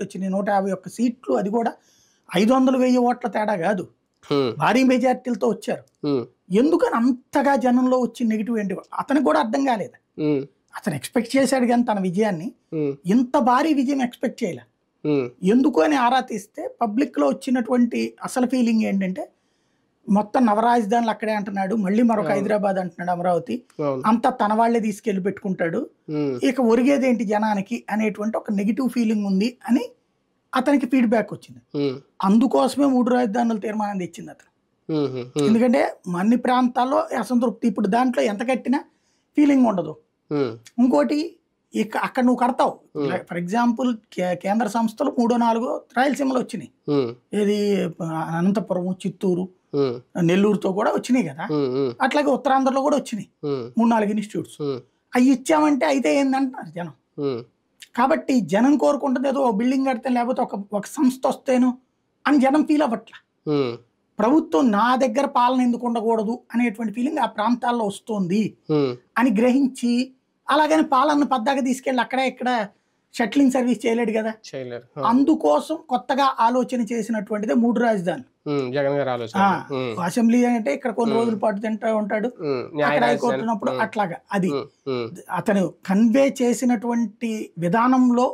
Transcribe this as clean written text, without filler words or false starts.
సీట్లు వచ్చినాయి, 151 సీట్లు. అది కూడా 500-1000 ఓట్ల తేడా కాదు, భారీ మెజార్టీలతో వచ్చారు. ఎందుకని అంతగా జనంలో వచ్చి నెగిటివ్ ఏంటి అతనికి కూడా అర్థం కాలేదు. అతను ఎక్స్పెక్ట్ చేశాడు కానీ తన విజయాన్ని, ఇంత భారీ విజయం ఎక్స్పెక్ట్ చేయలే. ఎందుకు అని ఆరా తీస్తే పబ్లిక్ లో వచ్చినటువంటి అసలు ఫీలింగ్ ఏంటంటే, మొత్తం నవరాజధానులు అక్కడే అంటున్నాడు, మళ్ళీ మరొక హైదరాబాద్ అంటున్నాడు, అమరావతి అంతా తన వాళ్లే తీసుకెళ్లి పెట్టుకుంటాడు, ఇక ఒరిగేదేంటి జనానికి అనేటువంటి ఒక నెగిటివ్ ఫీలింగ్ ఉంది అని అతనికి ఫీడ్బ్యాక్ వచ్చింది. అందుకోసమే 3 రాజధానుల తీర్మానం తెచ్చింది అతను. ఎందుకంటే అన్ని ప్రాంతాల్లో అసంతృప్తి, ఇప్పుడు దాంట్లో ఎంత కట్టినా ఫీలింగ్ ఉండదు. ఇంకోటి అక్కడ నువ్వు కడతావు, ఫర్ ఎగ్జాంపుల్ కేంద్ర సంస్థలు 3-4 రాయలసీమలో వచ్చినాయి, ఏది అనంతపురం, చిత్తూరు, నెల్లూరుతో కూడా వచ్చినాయి కదా, అట్లాగే ఉత్తరాంధ్రలో కూడా వచ్చినాయి 3-4 ఇన్స్టిట్యూట్స్. అవి ఇచ్చామంటే అయితే ఏందంటున్నారు జనం. కాబట్టి జనం కోరుకుంటుంది ఏదో బిల్డింగ్ కడితే లేకపోతే ఒక సంస్థ వస్తేను అని జనం ఫీల్ అవ్వట్లా. ప్రభుత్వం నా దగ్గర పాలన ఎందుకు ఉండకూడదు అనేటువంటి ఫీలింగ్ ఆ ప్రాంతాల్లో వస్తుంది అని గ్రహించి, అలాగని పాలన పద్దాగా తీసుకెళ్ళి అక్కడ ఇక్కడ షట్లింగ్ సర్వీస్ చేయలేడు కదా, అందుకోసం కొత్తగా ఆలోచన చేసినటువంటిదే 3 రాజధానులు. అసెంబ్లీ అంటే ఇక్కడ కొన్ని రోజుల పాటు తింటూ ఉంటాడు, అక్కడ హైకోర్టు ఉన్నప్పుడు అట్లాగా. అది అతను కన్వే చేసినటువంటి విధానంలో